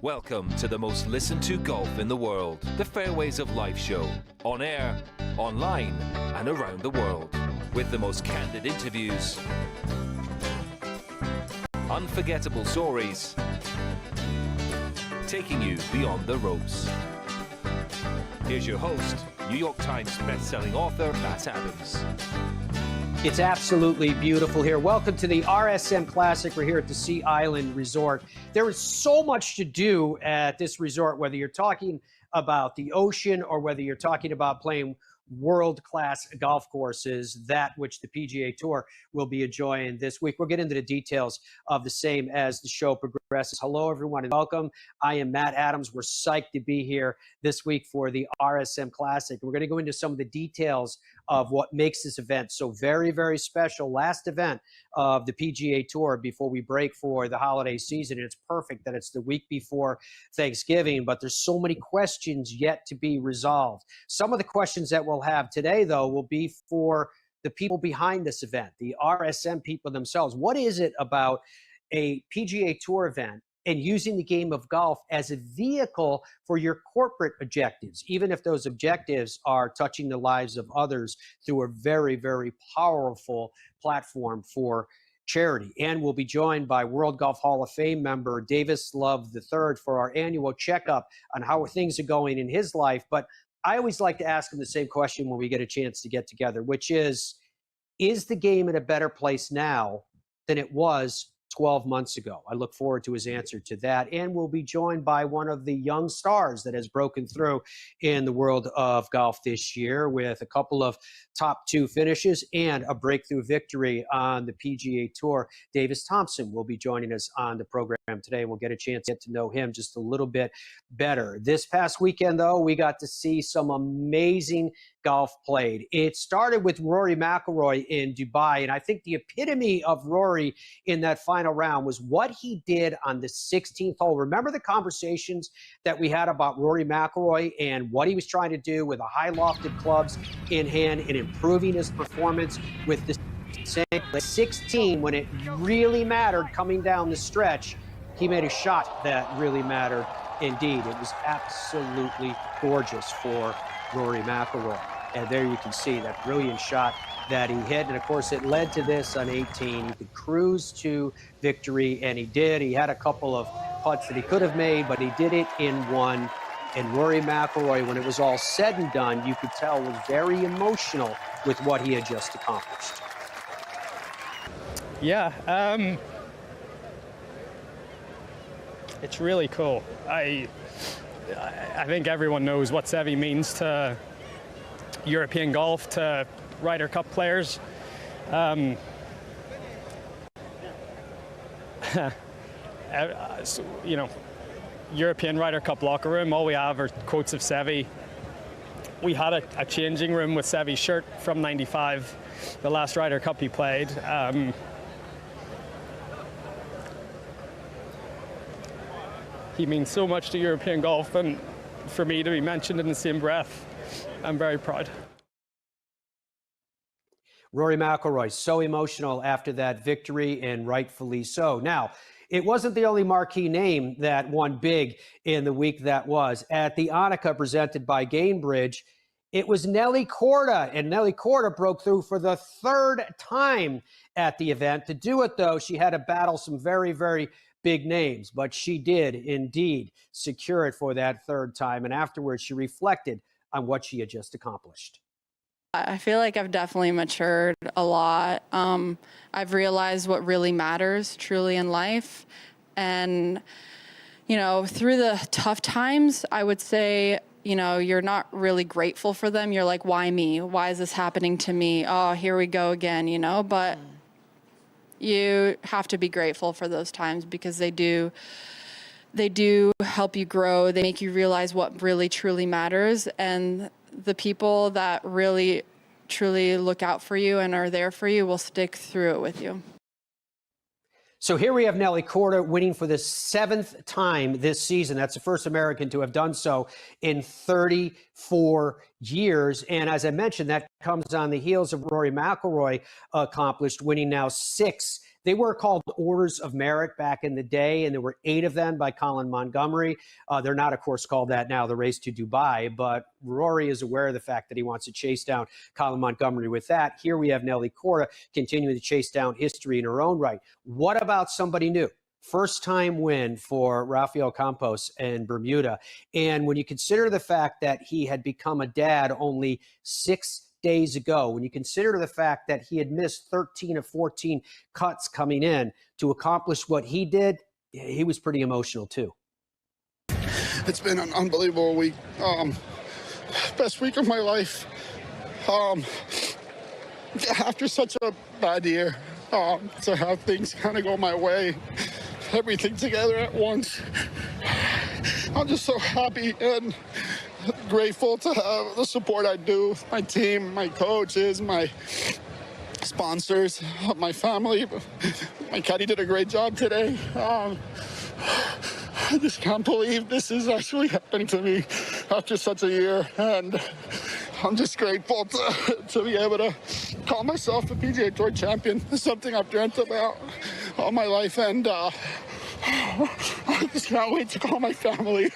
Welcome to the most listened to golf in the world, the Fairways of Life show, on air, online, and around the world, with the most candid interviews, unforgettable stories, taking you beyond the ropes. Here's your host, New York Times best-selling author, Matt Adams. It's absolutely beautiful here. Welcome to the RSM Classic. We're here at the Sea Island Resort. There is so much to do at this resort, whether you're talking about the ocean or whether you're talking about playing world-class golf courses, that which the PGA Tour will be enjoying this week. We'll get into the details of the same as the show progresses. Hello, everyone, and welcome. I am Matt Adams. We're psyched to be here this week for the RSM Classic. We're going to go into some of the details of what makes this event so very, very special. Last event of the PGA Tour before we break for the holiday season. And it's perfect that it's the week before Thanksgiving, but there's so many questions yet to be resolved. Some of the questions that we'll have today, though, will be for the people behind this event, the RSM people themselves. What is it about a PGA Tour event and using the game of golf as a vehicle for your corporate objectives, even if those objectives are touching the lives of others through a very, very powerful platform for charity? And we'll be joined by World Golf Hall of Fame member Davis III for our annual checkup on how things are going in his life. But I always like to ask him the same question when we get a chance to get together, which is the game in a better place now than it was 12 months ago? I look forward to his answer to that. And we'll be joined by one of the young stars that has broken through in the world of golf this year with a couple of top 2 finishes and a breakthrough victory on the PGA Tour. Davis Thompson will be joining us on the program today. We'll get a chance to get to know him just a little bit better. This past weekend, though, we got to see some amazing golf played. It started with Rory McIlroy in Dubai, and I think the epitome of Rory in that final round was what he did on the 16th hole. Remember the conversations that we had about Rory McIlroy and what he was trying to do with the high lofted clubs in hand and improving his performance with the same 16 when it really mattered coming down the stretch. He made a shot that really mattered indeed. It was absolutely gorgeous for Rory McIlroy. And there you can see that brilliant shot that he hit. And, of course, it led to this on 18. He could cruise to victory, and he did. He had a couple of putts that he could have made, but he did it in one. And Rory McIlroy, when it was all said and done, you could tell was very emotional with what he had just accomplished. Yeah, it's really cool. I think everyone knows what Seve means to European golf, to Ryder Cup players. You know, European Ryder Cup locker room, all we have are quotes of Seve. We had a changing room with Seve's shirt from '95, the last Ryder Cup he played. He means so much to European golf, and for me to be mentioned in the same breath, I'm very proud. Rory McIlroy, so emotional after that victory, and rightfully so. Now, it wasn't the only marquee name that won big in the week that was. At the Annika presented by Gainbridge, it was Nelly Korda, and Nelly Korda broke through for the 3rd time at the event. To do it, though, she had to battle some very, very big names, but she did indeed secure it for that 3rd time. And afterwards, she reflected on what she had just accomplished. I feel like I've definitely matured a lot. I've realized what really matters truly in life. And, you know, through the tough times, I would say, you know, you're not really grateful for them. You're like, why me? Why is this happening to me? Oh, here we go again, you know, but you have to be grateful for those times because they do help you grow. They make you realize what really truly matters. And the people that really, truly look out for you and are there for you will stick through it with you. So here we have Nelly Korda winning for the 7th time this season. That's the first American to have done so in 34 years. And as I mentioned, that comes on the heels of Rory McIlroy accomplished, winning now 6 They were called Orders of Merit back in the day, and there were 8 of them by Colin Montgomery. They're not, of course, called that now, the Race to Dubai, but Rory is aware of the fact that he wants to chase down Colin Montgomery with that. Here we have Nelly Korda continuing to chase down history in her own right. What about somebody new? First time win for Rafael Campos in Bermuda. And when you consider the fact that he had become a dad only 6 days ago, when you consider the fact that he had missed 13 of 14 cuts coming in to accomplish what he did, he was pretty emotional too. It's been an unbelievable week. Best week of my life. After such a bad year, to have things kind of go my way, everything together at once. I'm just so happy and grateful to have the support I do, my team, my coaches, my sponsors, my family. My caddy did a great job today. I just can't believe this is actually happening to me after such a year, and I'm just grateful to be able to call myself a PGA Tour champion. It's something I've dreamt about all my life, and I just can't wait to call my family.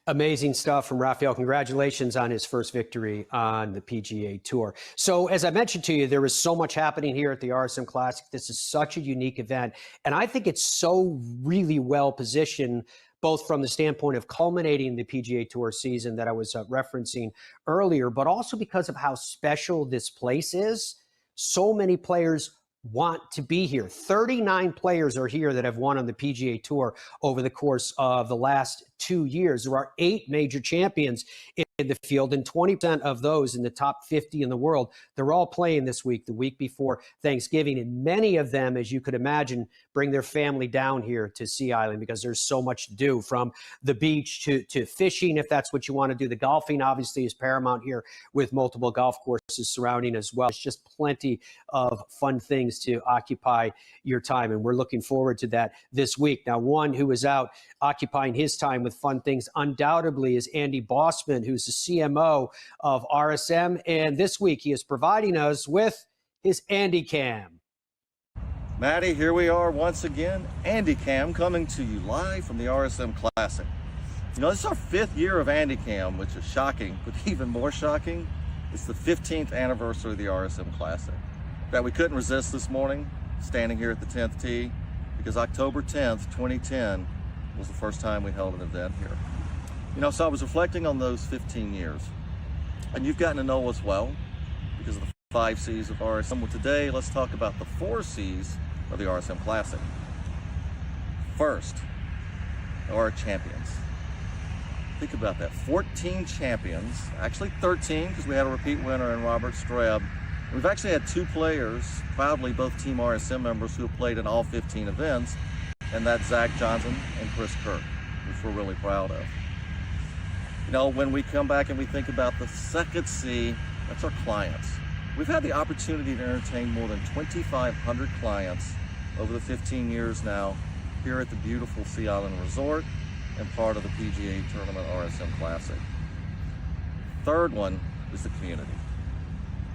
Amazing stuff from Rafael. Congratulations on his first victory on the PGA Tour. So as I mentioned to you, there is so much happening here at the RSM Classic. This is such a unique event. And I think it's so really well positioned, both from the standpoint of culminating the PGA Tour season that I was referencing earlier, but also because of how special this place is. So many players want to be here. 39 players are here that have won on the PGA Tour over the course of the last 2 years. There are 8 major champions in the field, and 20% of those in the top 50 in the world, they're all playing this week, the week before Thanksgiving. And many of them, as you could imagine, bring their family down here to Sea Island because there's so much to do, from the beach to fishing, if that's what you want to do. The golfing, obviously, is paramount here with multiple golf courses surrounding as well. It's just plenty of fun things to occupy your time, and we're looking forward to that this week. Now, one who is out occupying his time with fun things undoubtedly is Andy Bossman, who's the CMO of RSM, and this week he is providing us with his Andy Cam. Maddie, here we are once again, Andy Cam, coming to you live from the RSM Classic. You know, this is our 5th year of Andy Cam, which is shocking, but even more shocking, it's the 15th anniversary of the RSM Classic. In fact, we couldn't resist this morning, standing here at the 10th tee, because October 10th, 2010 was the first time we held an event here. You know, so I was reflecting on those 15 years, and you've gotten to know us well because of the 5 C's of RSM. Well, today, let's talk about the 4 C's of the RSM Classic. First, our champions. Think about that, 14 champions, actually 13 because we had a repeat winner in Robert Streb. We've actually had 2 players, proudly both Team RSM members, who have played in all 15 events, and that's Zach Johnson and Chris Kirk, which we're really proud of. You know, when we come back and we think about the second C, that's our clients. We've had the opportunity to entertain more than 2,500 clients over the 15 years now here at the beautiful Sea Island Resort and part of the PGA Tournament RSM Classic. Third one is the community,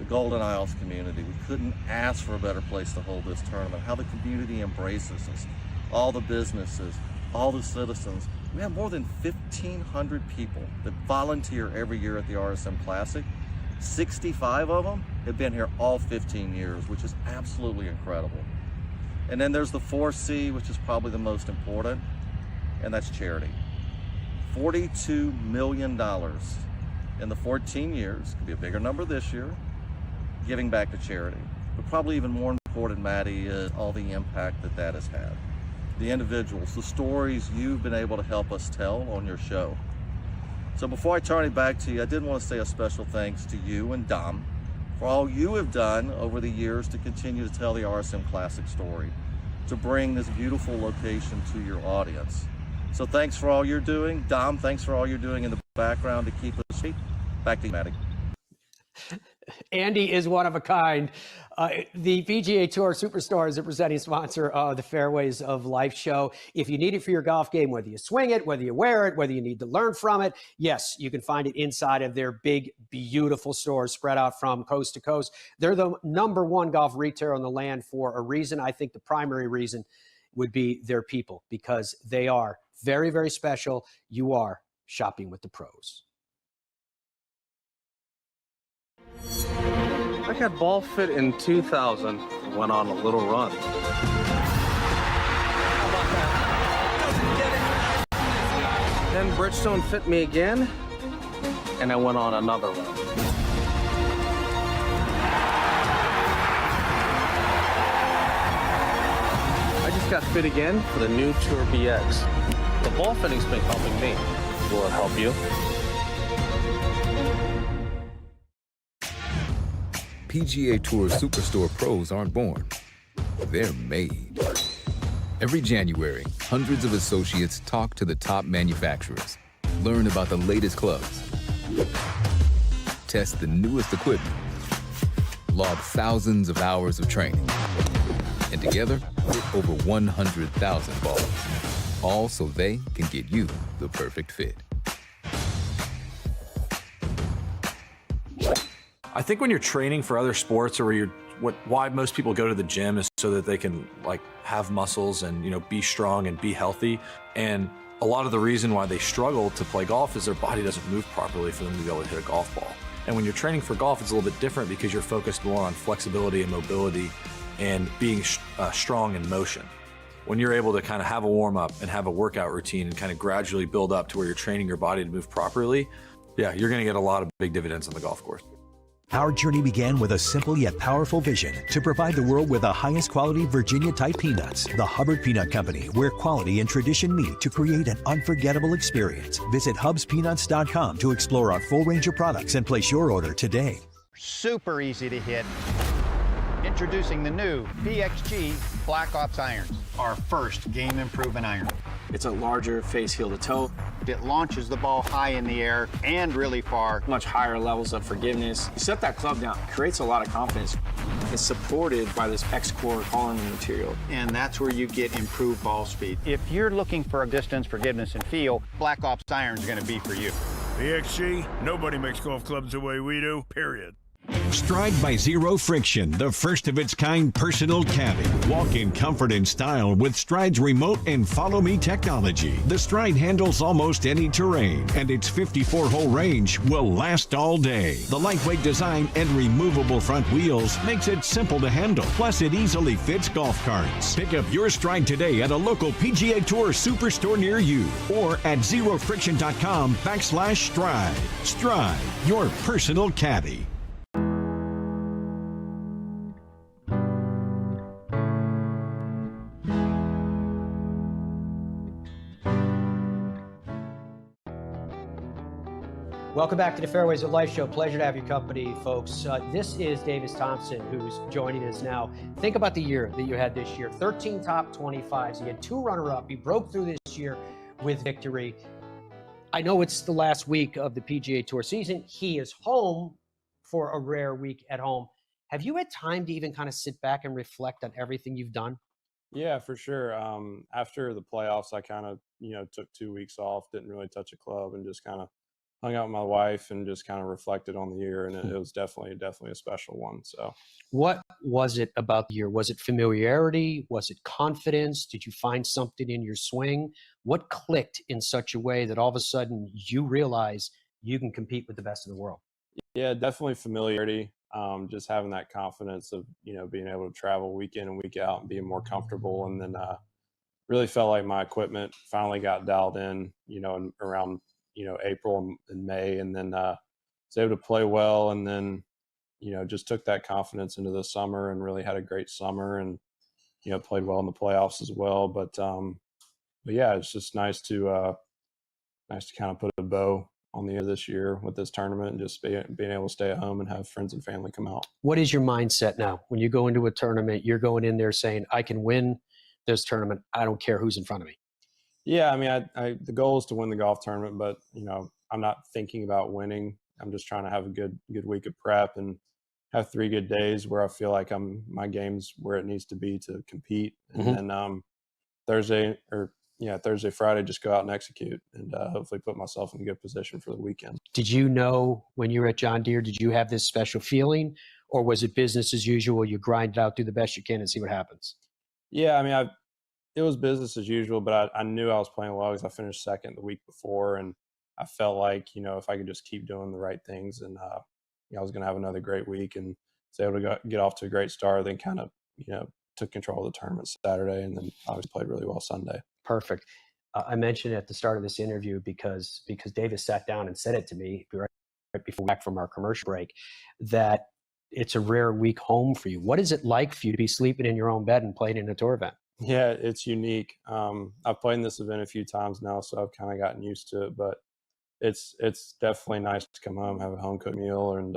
the Golden Isles community. We couldn't ask for a better place to hold this tournament. How the community embraces us, all the businesses, all the citizens. We have more than 1,500 people that volunteer every year at the RSM Classic. 65 of them have been here all 15 years, which is absolutely incredible. And then there's the 4C, which is probably the most important, and that's charity. $42 million in the 14 years, could be a bigger number this year, giving back to charity. But probably even more important, Maddie, is all the impact that that has had. The individuals, the stories you've been able to help us tell on your show. So before I turn it back to you, I did want to say a special thanks to you and Dom for all you have done over the years to continue to tell the RSM Classic story, to bring this beautiful location to your audience. So thanks for all you're doing. Dom, thanks for all you're doing in the background to keep us safe. Back to you, Maddie. Andy is one of a kind. The PGA Tour Superstar is a presenting sponsor of the Fairways of Life show. If you need it for your golf game, whether you swing it, whether you wear it, whether you need to learn from it, yes, you can find it inside of their big, beautiful stores spread out from coast to coast. They're the #1 golf retailer on the land for a reason. I think the primary reason would be their people, because they are very, very special. You are shopping with the pros. I got ball fit in 2000, went on a little run. Then Bridgestone fit me again, and I went on another run. I just got fit again for the new Tour BX. The ball fitting's been helping me. Will it help you? PGA Tour Superstore pros aren't born. They're made. Every January, hundreds of associates talk to the top manufacturers, learn about the latest clubs, test the newest equipment, log thousands of hours of training, and together, hit over 100,000 balls, all so they can get you the perfect fit. I think when you're training for other sports, or why most people go to the gym is so that they can have muscles and be strong and be healthy. And a lot of the reason why they struggle to play golf is their body doesn't move properly for them to be able to hit a golf ball. And when you're training for golf, it's a little bit different because you're focused more on flexibility and mobility and being strong in motion. When you're able to kind of have a warm up and have a workout routine and kind of gradually build up to where you're training your body to move properly, yeah, you're going to get a lot of big dividends on the golf course. Our journey began with a simple yet powerful vision to provide the world with the highest quality Virginia-type peanuts. The Hubbard Peanut Company, where quality and tradition meet to create an unforgettable experience. Visit hubspeanuts.com to explore our full range of products and place your order today. Super easy to hit. Introducing the new PXG Black Ops irons, our first game improvement iron. It's a larger face heel to toe. It launches the ball high in the air and really far. Much higher levels of forgiveness. You set that club down, it creates a lot of confidence. It's supported by this X-Core column material. And that's where you get improved ball speed. If you're looking for a distance, forgiveness, and feel, Black Ops iron is going to be for you. PXG, nobody makes golf clubs the way we do, period. Stride by Zero Friction, the first of its kind personal caddy. Walk in comfort and style with Stride's remote and follow me technology. The Stride handles almost any terrain, and its 54-hole range will last all day. The lightweight design and removable front wheels makes it simple to handle. Plus, it easily fits golf carts. Pick up your Stride today at a local PGA Tour Superstore near you or at zerofriction.com/Stride. Stride, your personal caddy. Welcome back to the Fairways of Life show. Pleasure to have your company, folks. This is Davis Thompson, who's joining us now. Think about the year that you had this year. 13 top 25s. You had 2 runner-up. You broke through this year with victory. I know it's the last week of the PGA Tour season. He is home for a rare week at home. Have you had time to even kind of sit back and reflect on everything you've done? Yeah, for sure. After the playoffs, I kind of, took 2 weeks off, didn't really touch a club, and just kind of hung out with my wife and just kind of reflected on the year. And it was definitely a special one. So what was it about the year? Was it familiarity? Was it confidence? Did you find something in your swing? What clicked in such a way that all of a sudden you realize you can compete with the best in the world? Yeah, definitely familiarity. Just having that confidence of, being able to travel week in and week out and being more comfortable. And then really felt like my equipment finally got dialed in, around April and May, and then was able to play well, and then just took that confidence into the summer and really had a great summer, and played well in the playoffs as well. But yeah, it's just nice to kind of put a bow on the end of this year with this tournament, and just being able to stay at home and have friends and family come out. What is your mindset now when you go into a tournament? You're going in there saying, I can win this tournament. I don't care who's in front of me. Yeah, I mean, the goal is to win the golf tournament, but I'm not thinking about winning. I'm just trying to have a good week of prep and have 3 good days where I feel like my game's where it needs to be to compete. And then Thursday, Friday, just go out and execute and hopefully put myself in a good position for the weekend. Did you know when you were at John Deere, did you have this special feeling, or was it business as usual? You grind it out, do the best you can, and see what happens? Yeah, I mean, it was business as usual, but I knew I was playing well because I finished second the week before, and I felt like, if I could just keep doing the right things, and I was going to have another great week and was able to get off to a great start. Then kind of, took control of the tournament Saturday, and then obviously played really well Sunday. Perfect. I mentioned at the start of this interview because Davis sat down and said it to me right before back from our commercial break, that it's a rare week home for you. What is it like for you to be sleeping in your own bed and playing in a tour event? Yeah, it's unique. I've played in this event a few times now, so I've kind of gotten used to it. But it's definitely nice to come home, have a home cooked meal, and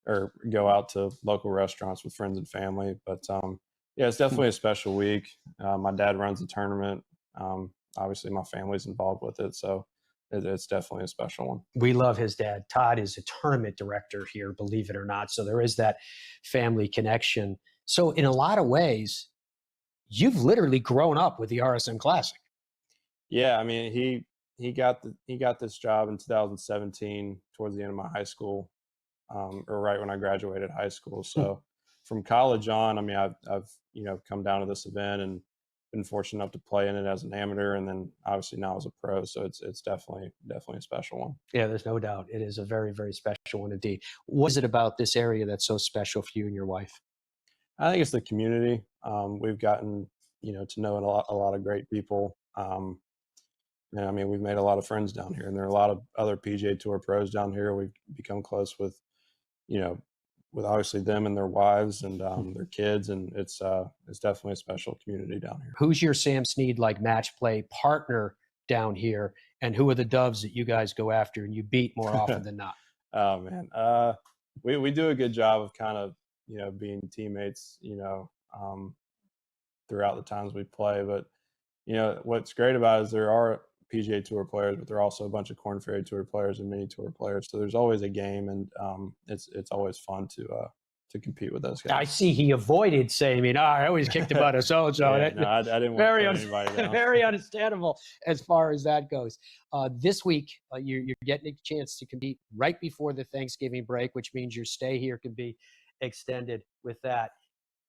or go out to local restaurants with friends and family. But yeah, it's definitely a special week. My dad runs the tournament. Obviously, my family's involved with it, so it's definitely a special one. We love his dad. Todd is a tournament director here, believe it or not. So there is that family connection. So in a lot of ways, you've literally grown up with the RSM Classic. Yeah, I mean, he got this job in 2017 towards the end of my high school, or right when I graduated high school. So from college on, I mean, I've come down to this event and been fortunate enough to play in it as an amateur, and then obviously now as a pro. So it's definitely a special one. Yeah, there's no doubt. It is a very, very special one indeed. What is it about this area that's so special for you and your wife? I think it's the community. We've gotten, to know a lot of great people. And I mean, we've made a lot of friends down here, and there are a lot of other PGA Tour pros down here. We've become close with obviously them and their wives and their kids, and it's definitely a special community down here. Who's your Sam Snead like match play partner down here, and who are the doves that you guys go after and you beat more often than not? Oh man, we do a good job of kind of being teammates throughout the times we play. But what's great about it is there are PGA Tour players, but there are also a bunch of Korn Ferry Tour players and mini tour players. So there's always a game, and it's always fun to compete with those guys. I see he avoided saying, I always kicked him out of so-and-so. Yeah, no, I didn't want to put anybody down. Very understandable as far as that goes. This week, you're getting a chance to compete right before the Thanksgiving break, which means your stay here can be extended with that.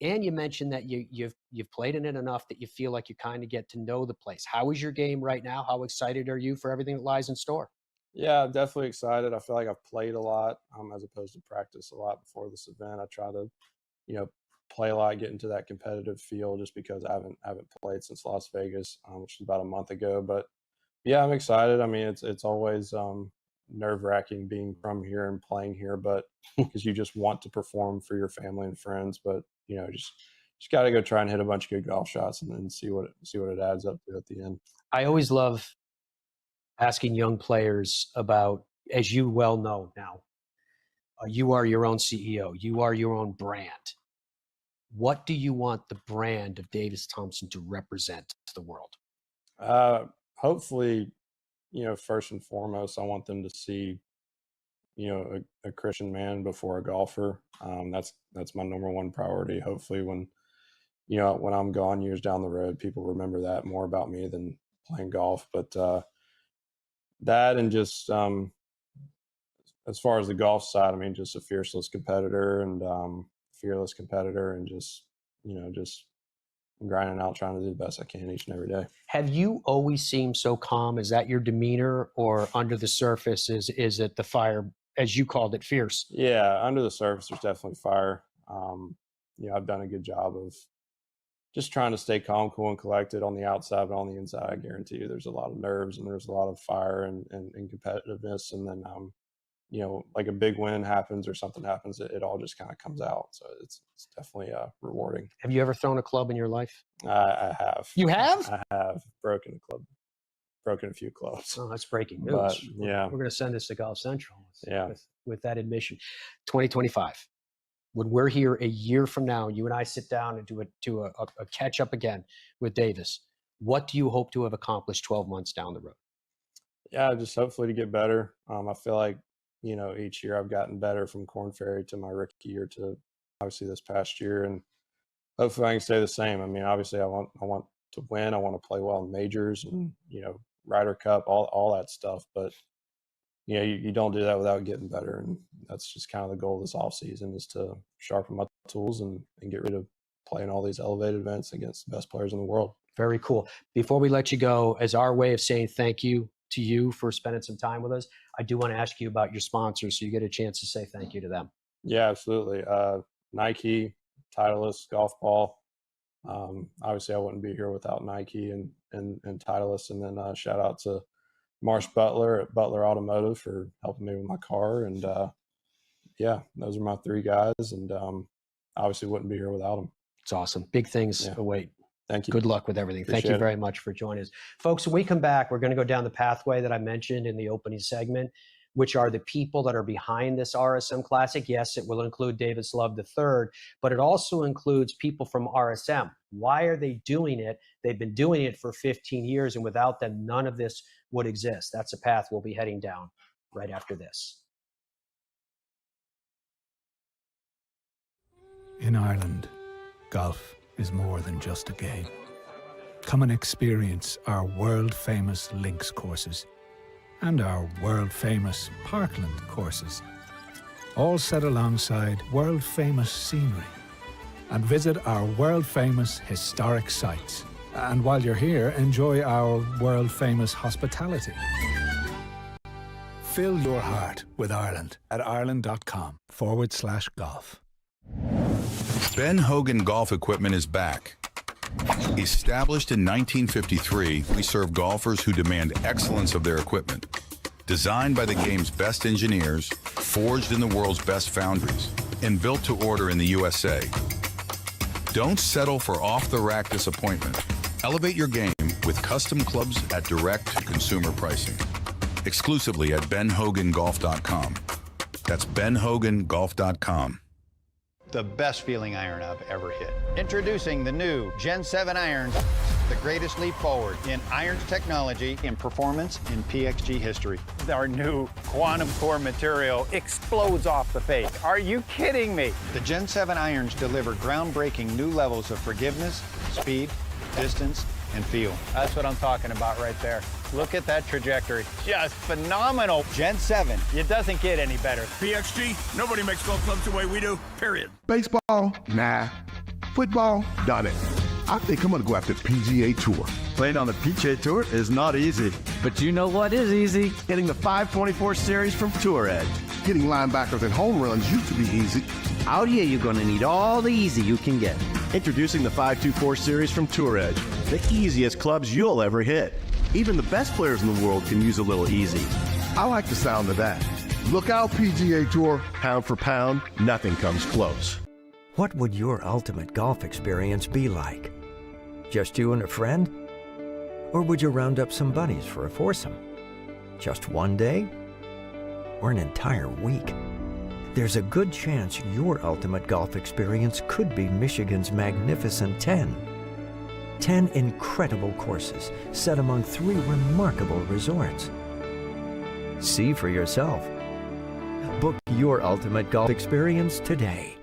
And you mentioned that you've played in it enough that you feel like you kind of get to know the place. How is your game right now? How excited are you for everything that lies in store? Yeah, I'm definitely excited. I feel like I've played a lot as opposed to practice a lot before this event. I try to, play a lot, get into that competitive feel, just because I haven't played since Las Vegas, which was about a month ago. But yeah, I'm excited. I mean, it's always nerve-wracking being from here and playing here, but because you just want to perform for your family and friends. But just got to go try and hit a bunch of good golf shots and then see what it adds up to at the end. I always love asking young players about, as you well know now, you are your own CEO. You are your own brand. What do you want the brand of Davis Thompson to represent to the world? Hopefully, first and foremost, I want them to see, a Christian man before a golfer. That's my number one priority. Hopefully when I'm gone years down the road, people remember that more about me than playing golf. But that, and just as far as the golf side, I mean, just a fearless competitor and just grinding out, trying to do the best I can each and every day. Have you always seemed so calm? Is that your demeanor, or under the surface is it the fire, as you called it, fierce? Yeah, under the surface, there's definitely fire. I've done a good job of just trying to stay calm, cool, and collected on the outside, but on the inside, I guarantee you there's a lot of nerves and there's a lot of fire and competitiveness. And then, like a big win happens or something happens, it all just kind of comes out. So it's definitely rewarding. Have you ever thrown a club in your life? I have. You have? I have broken a few clubs. Oh, that's breaking news. But, yeah. We're going to send this to Golf Central Yeah. with that admission. 2025. When we're here a year from now, you and I sit down and do a catch up again with Davis, what do you hope to have accomplished 12 months down the road? Yeah, just hopefully to get better. I feel like you know, each year I've gotten better from Korn Ferry to my rookie year to obviously this past year, and hopefully I can stay the same. I mean, obviously I want to win. I want to play well in majors and, you know, Ryder Cup, all that stuff. But, you know, you don't do that without getting better. And that's just kind of the goal of this off season, is to sharpen my tools and get rid of playing all these elevated events against the best players in the world. Very cool. Before we let you go, as our way of saying thank you to you for spending some time with us, I do want to ask you about your sponsors, so you get a chance to say thank you to them. Yeah, absolutely. Nike, Titleist, Golf Ball. Obviously I wouldn't be here without Nike and Titleist. And then shout out to Marsh Butler at Butler Automotive for helping me with my car. And yeah, those are my three guys, and obviously wouldn't be here without them. It's awesome. Big things await. Thank you. Good luck with everything. Appreciate Thank you it. very much for joining us. Folks, when we come back, we're going to go down the pathway that I mentioned in the opening segment, which are the people that are behind this RSM Classic. Yes, it will include Davis Love III, but it also includes people from RSM. Why are they doing it? They've been doing it for 15 years, and without them, none of this would exist. That's a path we'll be heading down right after this. In Ireland, golf is more than just a game. Come and experience our world-famous links courses and our world-famous Parkland courses, all set alongside world-famous scenery. And visit our world-famous historic sites. And while you're here, enjoy our world-famous hospitality. Fill your heart with Ireland at ireland.com/golf. Ben Hogan Golf Equipment is back. Established in 1953, we serve golfers who demand excellence of their equipment. Designed by the game's best engineers, forged in the world's best foundries, and built to order in the USA. Don't settle for off-the-rack disappointment. Elevate your game with custom clubs at direct-to-consumer pricing. Exclusively at benhogangolf.com. That's benhogangolf.com. The best feeling iron I've ever hit. Introducing the new Gen 7 irons, the greatest leap forward in irons technology, in performance, in PXG history. Our new quantum core material explodes off the face. Are you kidding me? The Gen 7 irons deliver groundbreaking new levels of forgiveness, speed, distance, and feel. That's what I'm talking about right there. Look at that trajectory. Just phenomenal. Gen 7, it doesn't get any better. PXG, nobody makes golf clubs the way we do, period. Baseball? Nah. Football? Done it. I think I'm going to go after PGA Tour. Playing on the PGA Tour is not easy. But you know what is easy? Hitting the 524 series from Tour Edge. Getting linebackers and home runs used to be easy. Out here, you're going to need all the easy you can get. Introducing the 524 series from Tour Edge. The easiest clubs you'll ever hit. Even the best players in the world can use a little easy. I like the sound of that. Look out, PGA Tour. Pound for pound, nothing comes close. What would your ultimate golf experience be like? Just you and a friend? Or would you round up some buddies for a foursome? Just one day? Or an entire week? There's a good chance your ultimate golf experience could be Michigan's magnificent 10. 10 incredible courses set among 3 remarkable resorts. See for yourself. Book your ultimate golf experience today.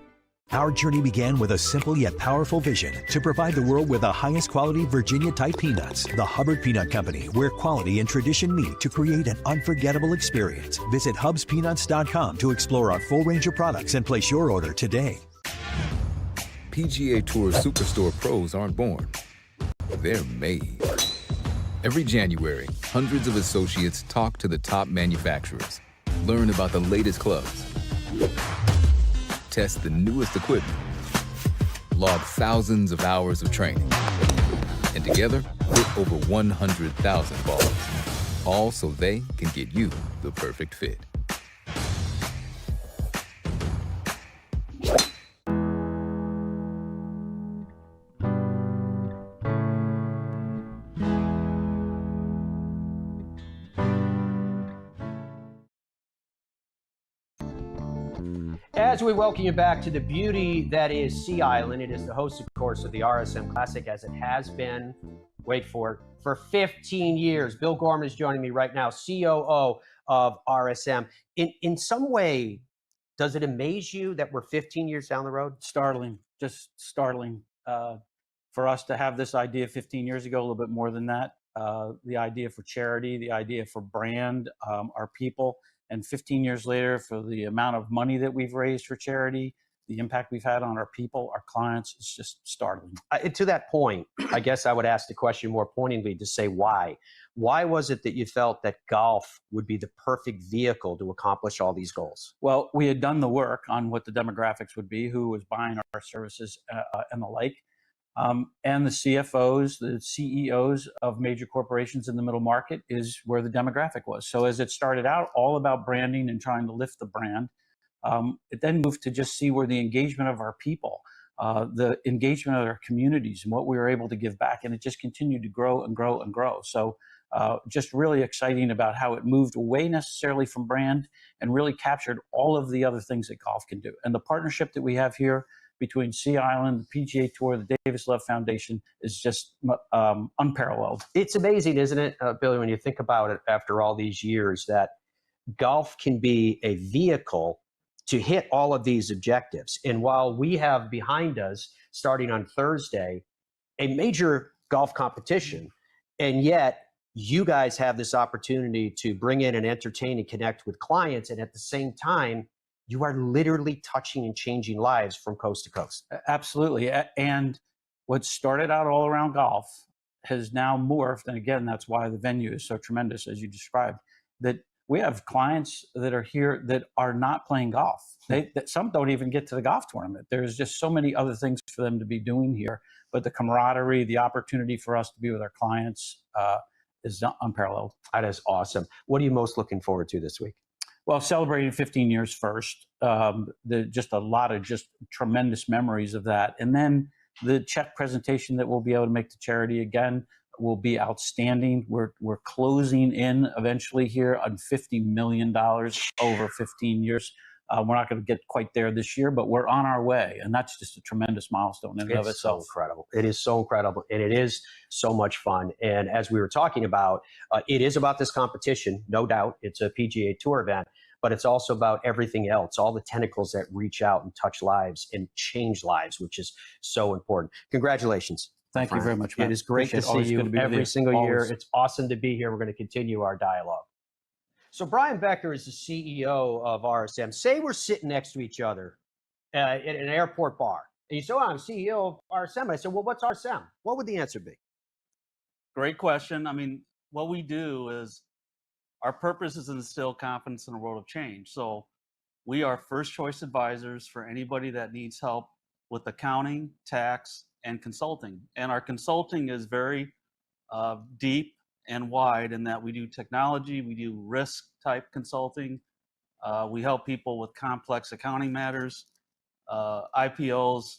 Our journey began with a simple yet powerful vision to provide the world with the highest quality Virginia-type peanuts. The Hubbard Peanut Company, where quality and tradition meet to create an unforgettable experience. Visit hubspeanuts.com to explore our full range of products and place your order today. PGA Tour Superstore pros aren't born. They're made. Every January, hundreds of associates talk to the top manufacturers, learn about the latest clubs, test the newest equipment, log thousands of hours of training, and together hit over 100,000 balls, all so they can get you the perfect fit. As we welcome you back to the beauty that is Sea Island, it is the host, of course, of the RSM Classic, as it has been, wait for it, for 15 years. Bill Gorman is joining me right now, COO of RSM. In some way, does it amaze you that we're 15 years down the road? Startling, just startling. For us to have this idea 15 years ago, a little bit more than that, the idea for charity, the idea for brand, our people, and 15 years later, for the amount of money that we've raised for charity, the impact we've had on our people, our clients, it's just startling. To that point, I guess I would ask the question more pointedly to say why. Why was it that you felt that golf would be the perfect vehicle to accomplish all these goals? Well, we had done the work on what the demographics would be, who was buying our services and the like. And the CFOs, the CEOs of major corporations in the middle market is where the demographic was. So as it started out all about branding and trying to lift the brand, it then moved to just see where the engagement of our people, the engagement of our communities and what we were able to give back. And it just continued to grow and grow and grow. So just really exciting about how it moved away necessarily from brand and really captured all of the other things that golf can do. And the partnership that we have here between Sea Island, the PGA Tour, the Davis Love Foundation is just unparalleled. It's amazing, isn't it, Billy, when you think about it after all these years, that golf can be a vehicle to hit all of these objectives. And while we have behind us, starting on Thursday, a major golf competition, and yet you guys have this opportunity to bring in and entertain and connect with clients, and at the same time, you are literally touching and changing lives from coast to coast. Absolutely. And what started out all around golf has now morphed. And again, that's why the venue is so tremendous, as you described, that we have clients that are here that are not playing golf. Some don't even get to the golf tournament. There's just so many other things for them to be doing here. But the camaraderie, the opportunity for us to be with our clients is unparalleled. That is awesome. What are you most looking forward to this week? Well, celebrating 15 years first, just a lot of just tremendous memories of that. And then the check presentation that we'll be able to make to charity again will be outstanding. We're closing in eventually here on $50 million over 15 years. We're not going to get quite there this year, but we're on our way. And that's just a tremendous milestone in and of itself. It's so incredible. It is so incredible. And it is so much fun. And as we were talking about, it is about this competition, no doubt. It's a PGA Tour event, but it's also about everything else, all the tentacles that reach out and touch lives and change lives, which is so important. Congratulations. Thank you very much, Matt. It is great to see you every single year. It's awesome to be here. We're going to continue our dialogue. So Brian Becker is the CEO of RSM. Say we're sitting next to each other at an airport bar. And you say, well, I'm CEO of RSM. I said, well, what's RSM? What would the answer be? Great question. I mean, what we do is our purpose is to instill confidence in a world of change. So we are first choice advisors for anybody that needs help with accounting, tax, and consulting. And our consulting is very deep and wide in that we do technology, we do risk type consulting, we help people with complex accounting matters, IPOs,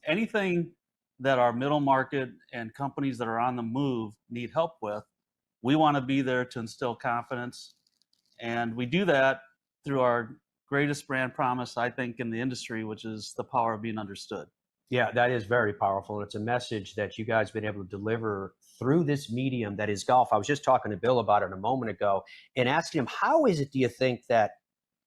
anything that our middle market and companies that are on the move need help with. We want to be there to instill confidence. And we do that through our greatest brand promise, I think, in the industry, which is the power of being understood. Yeah, that is very powerful. It's a message that you guys have been able to deliver through this medium that is golf. I was just talking to Bill about it a moment ago and asking him, how is it, do you think, that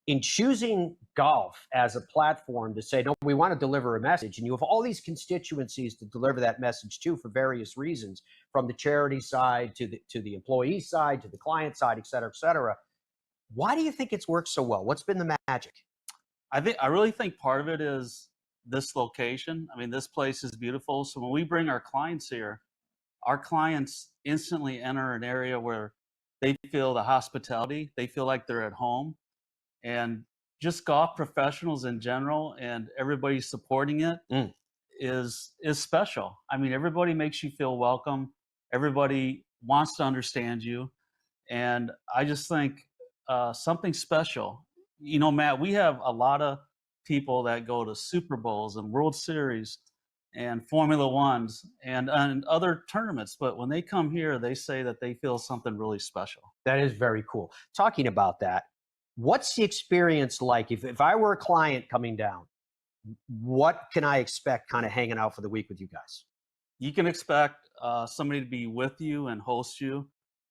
in choosing golf as a platform to say, no, we want to deliver a message, and you have all these constituencies to deliver that message to for various reasons, from the charity side to the employee side to the client side, et cetera, et cetera. Why do you think it's worked so well? What's been the magic? I really think part of it is this location. I mean, this place is beautiful. So when we bring our clients here, our clients instantly enter an area where they feel the hospitality, they feel like they're at home. And just golf professionals in general and everybody supporting it is special. I mean, everybody makes you feel welcome. Everybody wants to understand you. And I just think something special. You know, Matt, we have a lot of people that go to Super Bowls and World Series and Formula Ones and other tournaments. But when they come here, they say that they feel something really special. That is very cool. Talking about that, what's the experience like? If I were a client coming down, what can I expect kind of hanging out for the week with you guys? You can expect somebody to be with you and host you.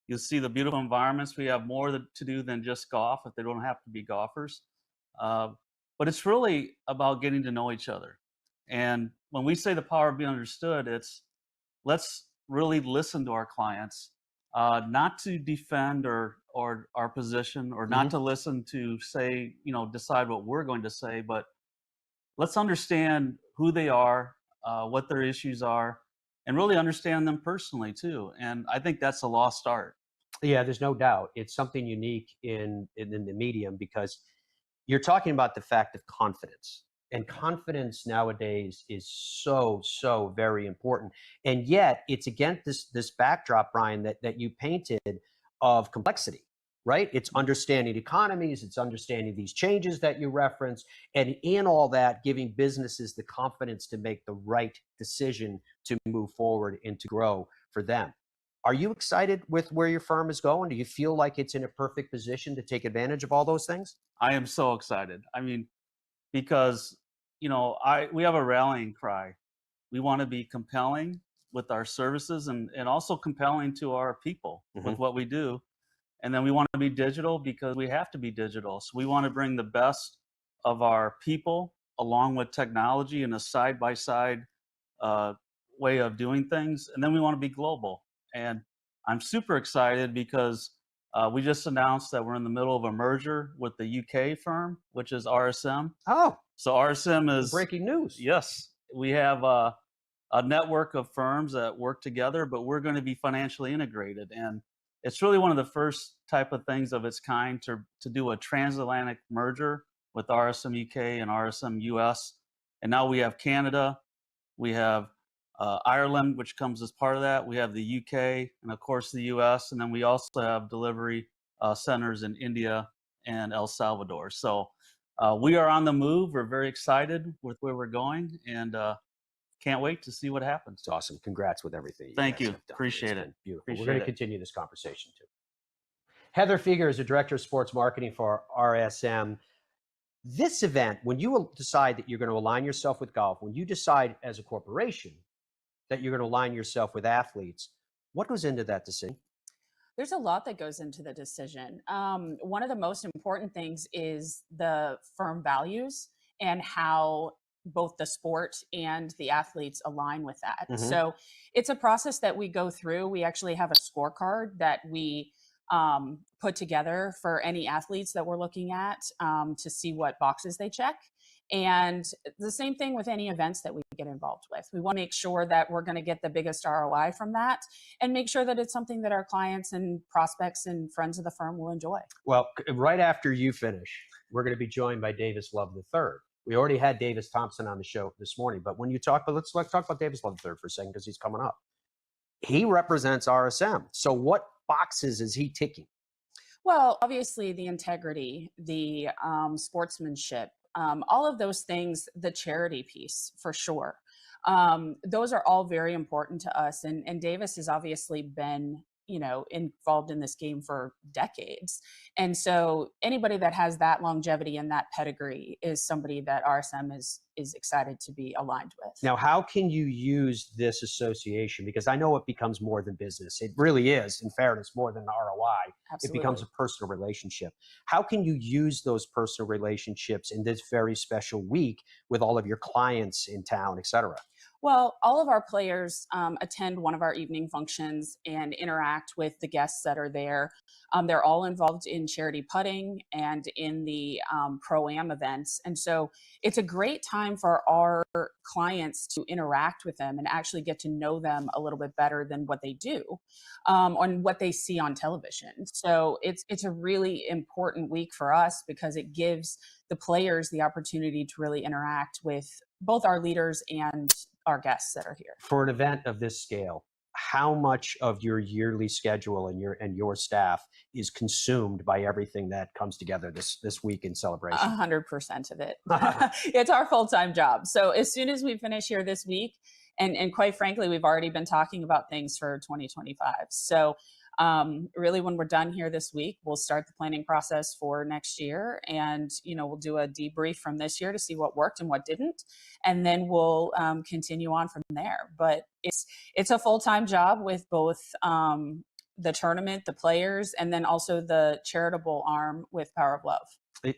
You'll see the beautiful environments. We have more to do than just golf if they don't have to be golfers. But it's really about getting to know each other. And when we say the power of being understood, it's let's really listen to our clients, not to defend or our position, or not to listen to say, decide what we're going to say, but let's understand who they are, what their issues are, and really understand them personally too. And I think that's a lost art. Yeah, there's no doubt. It's something unique in the medium, because you're talking about the fact of confidence. And confidence nowadays is so very important. And yet it's against this backdrop, Brian, that you painted of complexity, right? It's understanding economies, it's understanding these changes that you reference, and in all that, giving businesses the confidence to make the right decision to move forward and to grow for them. Are you excited with where your firm is going? Do you feel like it's in a perfect position to take advantage of all those things? I am so excited. I mean, because we have a rallying cry. We want to be compelling with our services and also compelling to our people with what we do. And then we want to be digital because we have to be digital. So we want to bring the best of our people along with technology in a side-by-side way of doing things. And then we want to be global. And I'm super excited because we just announced that we're in the middle of a merger with the UK firm, which is RSM. Oh. So RSM is breaking news. Yes. We have a network of firms that work together, but we're going to be financially integrated. And it's really one of the first type of things of its kind to do a transatlantic merger with RSM UK and RSM US. And now we have Canada, we have Ireland, which comes as part of that. We have the UK and of course the US. And then we also have delivery centers in India and El Salvador. So we are on the move. We're very excited with where we're going, and can't wait to see what happens. It's awesome. Congrats with everything. Thank you. Appreciate it. Beautiful. Appreciate We're going to continue this conversation too. Heather Fieger is the Director of Sports Marketing for RSM. This event, when you decide that you're going to align yourself with golf, when you decide as a corporation that you're going to align yourself with athletes, what goes into that decision? There's a lot that goes into the decision. One of the most important things is the firm values and how both the sport and the athletes align with that. So it's a process that we go through. We actually have a scorecard that we put together for any athletes that we're looking at to see what boxes they check. And the same thing with any events that we get involved with. We want to make sure that we're going to get the biggest ROI from that and make sure that it's something that our clients and prospects and friends of the firm will enjoy. Well, right after you finish, we're going to be joined by Davis Love III. We already had Davis Thompson on the show this morning, but when you talk, but let's talk about Davis Love III for a second because he's coming up. He represents RSM. So what boxes is he ticking? Well, obviously the integrity, the sportsmanship, all of those things, the charity piece for sure. Those are all very important to us. And Davis has obviously been, involved in this game for decades. And so anybody that has that longevity and that pedigree is somebody that RSM is excited to be aligned with. Now, how can you use this association? Because I know it becomes more than business. It really is, in fairness, more than the ROI. Absolutely. It becomes a personal relationship. How can you use those personal relationships in this very special week with all of your clients in town, et cetera? Well, all of our players attend one of our evening functions and interact with the guests that are there. They're all involved in charity putting and in the Pro-Am events. And so it's a great time for our clients to interact with them and actually get to know them a little bit better than what they do on what they see on television. So it's a really important week for us because it gives the players the opportunity to really interact with both our leaders and our guests that are here. For an event of this scale, how much of your yearly schedule and your staff is consumed by everything that comes together this week in celebration? 100% of it. It's our full-time job. So as soon as we finish here this week, and quite frankly, we've already been talking about things for 2025. So really when we're done here this week, we'll start the planning process for next year. And, we'll do a debrief from this year to see what worked and what didn't. And then we'll continue on from there. But it's a full-time job with both the tournament, the players, and then also the charitable arm with Power of Love.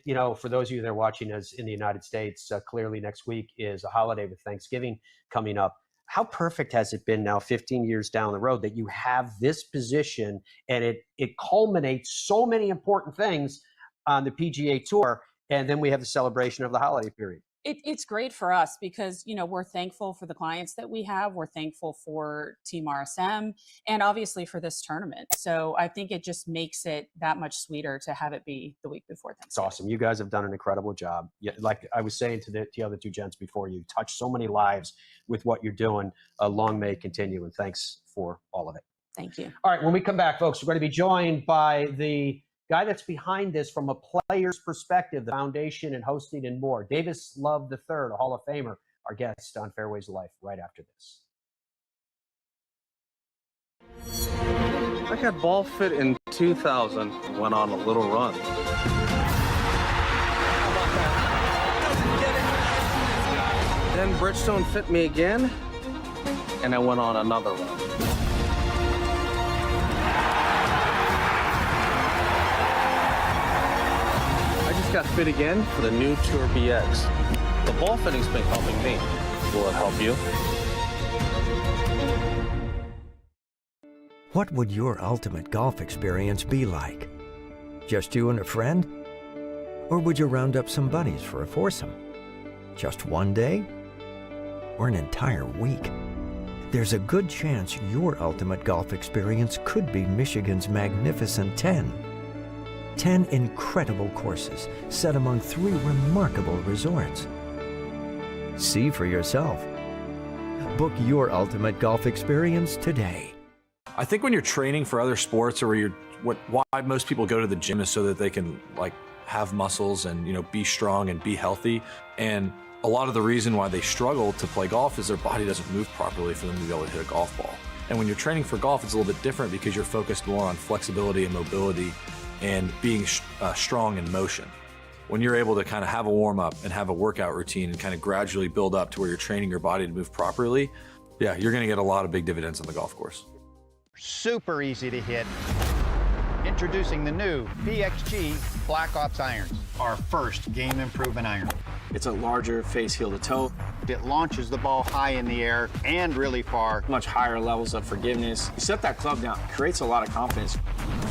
You know, for those of you that are watching us in the United States, clearly next week is a holiday with Thanksgiving coming up. How perfect has it been now 15 years down the road that you have this position and it culminates so many important things on the PGA Tour, and then we have the celebration of the holiday period? It's great for us because, you know, we're thankful for the clients that we have. We're thankful for Team RSM and obviously for this tournament. So I think it just makes it that much sweeter to have it be the week before Thanksgiving. It's awesome. You guys have done an incredible job. Like I was saying to the other two gents before, you touched so many lives with what you're doing. Long may it continue, and thanks for all of it. Thank you. All right, when we come back, folks, we're going to be joined by the guy that's behind this from a player's perspective, the foundation and hosting and more. Davis Love III, a Hall of Famer, our guest on Fairways of Life right after this. I got ball fit in 2000, went on a little run. Then Bridgestone fit me again, and I went on another run. Got fit again for the new Tour BX. The ball fitting's been helping me. Will it help you? What would your ultimate golf experience be like? Just you and a friend? Or would you round up some buddies for a foursome? Just one day? Or an entire week? There's a good chance your ultimate golf experience could be Michigan's magnificent 10. 10 incredible courses set among 3 remarkable resorts. See for yourself. Book your ultimate golf experience today. I think when you're training for other sports, or why most people go to the gym is so that they can like have muscles and, you know, be strong and be healthy. And a lot of the reason why they struggle to play golf is their body doesn't move properly for them to be able to hit a golf ball. And when you're training for golf, it's a little bit different because you're focused more on flexibility and mobility and being strong in motion. When you're able to kind of have a warm-up and have a workout routine and kind of gradually build up to where you're training your body to move properly, yeah, you're going to get a lot of big dividends on the golf course. Super easy to hit. Introducing the new PXG Black Ops irons, our first game improvement iron. It's a larger face heel to toe. It launches the ball high in the air and really far. Much higher levels of forgiveness. You set that club down, creates a lot of confidence.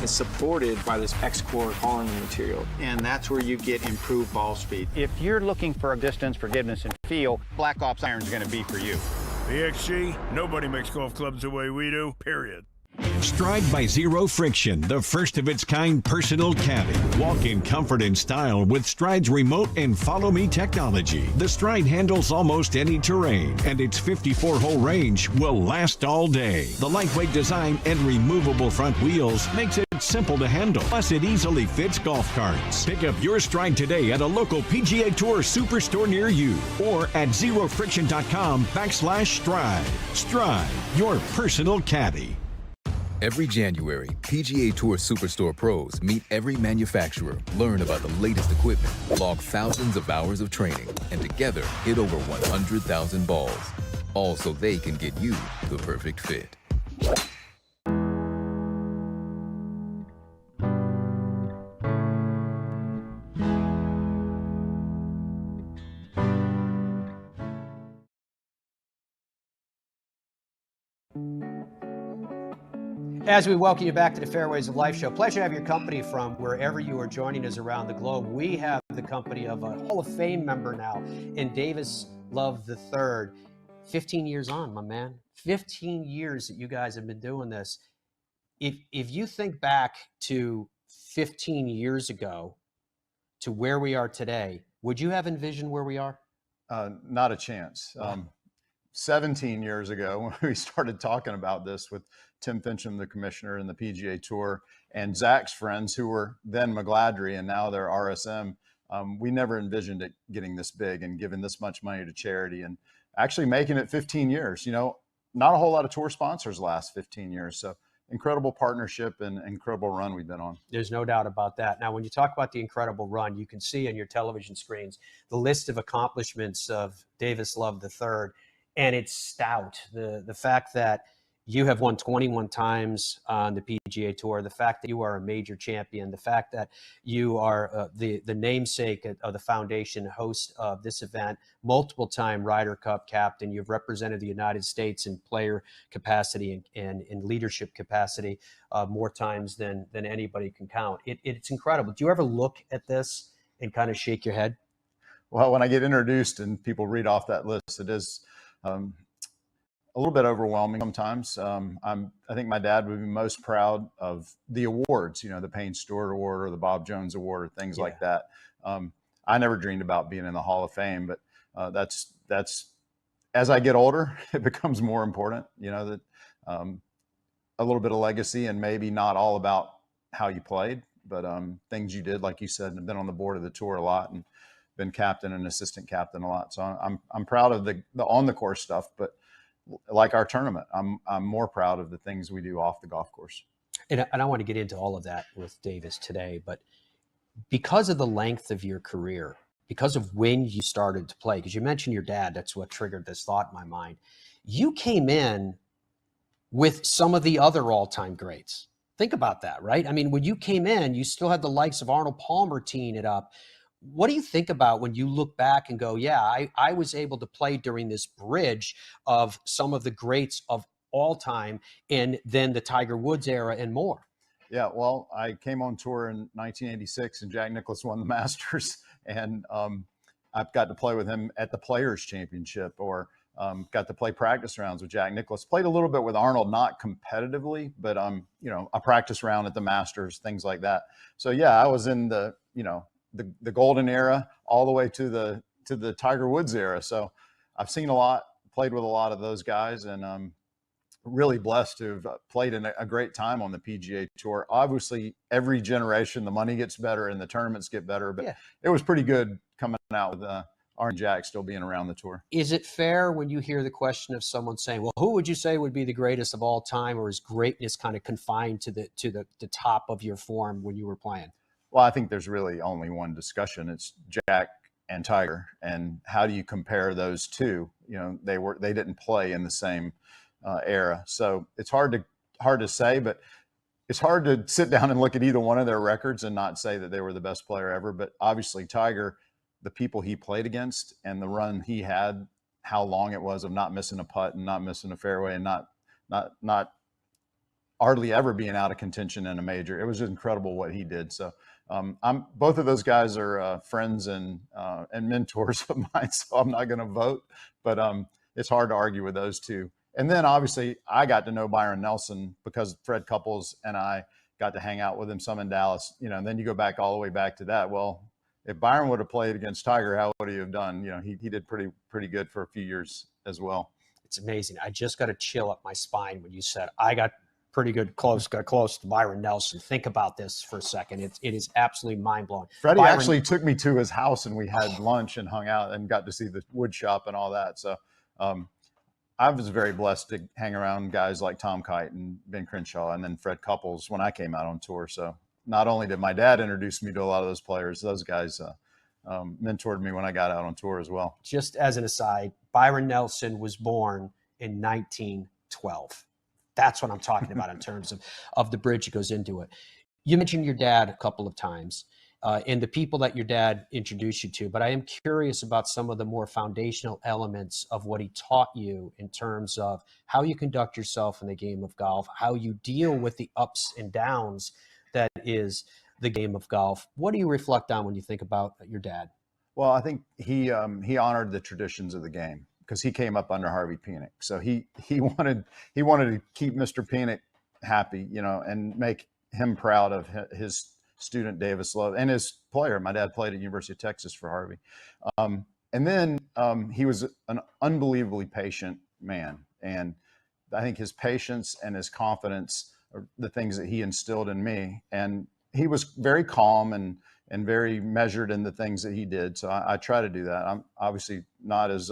It's supported by this X-Core polymer material. And that's where you get improved ball speed. If you're looking for a distance, forgiveness, and feel, Black Ops iron is going to be for you. PXG, nobody makes golf clubs the way we do, period. Stride by Zero Friction, the first of its kind personal caddy. Walk in comfort and style with Stride's remote and follow me technology. The Stride handles almost any terrain, and its 54-hole range will last all day. The lightweight design and removable front wheels makes it simple to handle. Plus, it easily fits golf carts. Pick up your Stride today at a local PGA Tour Superstore near you or at zerofriction.com/Stride. Stride, your personal caddy. Every January, PGA Tour Superstore pros meet every manufacturer, learn about the latest equipment, log thousands of hours of training, and together hit over 100,000 balls. All so they can get you the perfect fit. As we welcome you back to the Fairways of Life show, pleasure to have your company from wherever you are joining us around the globe. We have the company of a Hall of Fame member now in Davis Love III. 15 years on, my man. 15 years that you guys have been doing this. If you think back to 15 years ago to where we are today, would you have envisioned where we are? Not a chance. 17 years ago, when we started talking about this with Tim Fincham, the commissioner, and the PGA Tour, and Zach's friends, who were then McGladrey and now they're RSM, we never envisioned it getting this big and giving this much money to charity and actually making it 15 years. You know, not a whole lot of tour sponsors last 15 years. So incredible partnership and incredible run we've been on. There's no doubt about that. Now, when you talk about the incredible run, you can see on your television screens the list of accomplishments of Davis Love III. And it's stout. The fact that You have won 21 times on the PGA Tour. The fact that you are a major champion, the fact that you are the namesake of the foundation, host of this event, multiple-time Ryder Cup captain. You've represented the United States in player capacity and in leadership capacity more times than anybody can count. It's incredible. Do you ever look at this and kind of shake your head? Well, when I get introduced and people read off that list, it is a little bit overwhelming sometimes. I think my dad would be most proud of the awards, the Payne Stewart Award or the Bob Jones Award or things like that. I never dreamed about being in the Hall of Fame, but that's as I get older, it becomes more important, that a little bit of legacy, and maybe not all about how you played, but things you did, like you said, and been on the board of the tour a lot and been captain and assistant captain a lot. So I'm proud of the on the course stuff, but like our tournament, I'm more proud of the things we do off the golf course. And I want to get into all of that with Davis today, but because of the length of your career, because of when you started to play, because you mentioned your dad, that's what triggered this thought in my mind. You came in with some of the other all-time greats. Think about that, right? I mean, when you came in, you still had the likes of Arnold Palmer teeing it up. What do you think about when you look back and go, yeah, I was able to play during this bridge of some of the greats of all time, and then the Tiger Woods era and more? Yeah, well, I came on tour in 1986 and Jack Nicklaus won the Masters, and I've got to play with him at the Players Championship, or got to play practice rounds with Jack Nicklaus. Played a little bit with Arnold, not competitively, but a practice round at the Masters, things like that. So yeah, I was in the the golden era all the way to the Tiger Woods era. So I've seen a lot, played with a lot of those guys, and I'm really blessed to have played in a great time on the PGA Tour. Obviously, every generation, the money gets better and the tournaments get better, but it was pretty good coming out with Arnold Jack still being around the tour. Is it fair when you hear the question of someone saying, well, who would you say would be the greatest of all time, or is greatness kind of confined to the top of your form when you were playing? Well, I think there's really only one discussion. It's Jack and Tiger, and how do you compare those two? They didn't play in the same era, so it's hard to say. But it's hard to sit down and look at either one of their records and not say that they were the best player ever. But obviously, Tiger, the people he played against and the run he had, how long it was of not missing a putt and not missing a fairway and not hardly ever being out of contention in a major. It was just incredible what he did. So. Both of those guys are friends and mentors of mine, so I'm not going to vote, but it's hard to argue with those two. And then obviously I got to know Byron Nelson because Fred Couples and I got to hang out with him some in Dallas, and then you go back all the way back to that. Well, if Byron would have played against Tiger, how would he have done? He did pretty good for a few years as well. It's amazing. I just got a chill up my spine when you said I got close to Byron Nelson. Think about this for a second. It is absolutely mind-blowing. Freddie actually took me to his house and we had lunch and hung out and got to see the wood shop and all that. So I was very blessed to hang around guys like Tom Kite and Ben Crenshaw and then Fred Couples when I came out on tour. So not only did my dad introduce me to a lot of those players, those guys mentored me when I got out on tour as well. Just as an aside, Byron Nelson was born in 1912. That's what I'm talking about in terms of the bridge that goes into it. You mentioned your dad a couple of times and the people that your dad introduced you to, but I am curious about some of the more foundational elements of what he taught you in terms of how you conduct yourself in the game of golf, how you deal with the ups and downs that is the game of golf. What do you reflect on when you think about your dad? Well, I think he honored the traditions of the game, because he came up under Harvey Penick. So he wanted to keep Mr. Penick happy, and make him proud of his student Davis Love and his player. My dad played at University of Texas for Harvey. And then he was an unbelievably patient man. And I think his patience and his confidence are the things that he instilled in me. And he was very calm and very measured in the things that he did. So I try to do that. I'm obviously not as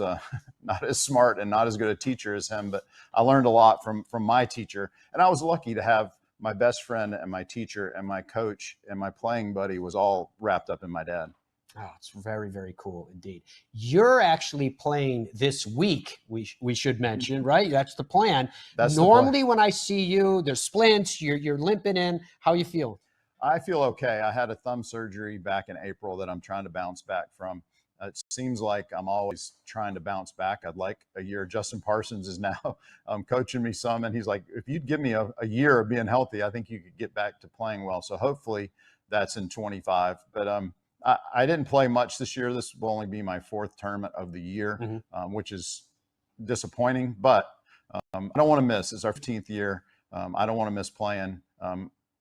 smart and not as good a teacher as him, but I learned a lot from my teacher. And I was lucky to have my best friend and my teacher and my coach and my playing buddy was all wrapped up in my dad. Oh, it's very, very cool indeed. You're actually playing this week, we should mention, right? That's the plan. That's Normally the plan. when I see you, there's splints, you're limping in. How you feel? I feel okay. I had a thumb surgery back in April that I'm trying to bounce back from. It seems like I'm always trying to bounce back. I'd like a year. Justin Parsons is now coaching me some, and he's like, if you'd give me a year of being healthy, I think you could get back to playing well. So hopefully that's in 25. But I didn't play much this year. This will only be my 4th tournament of the year, which is disappointing, but I don't want to miss. It's our 15th year. I don't want to miss playing.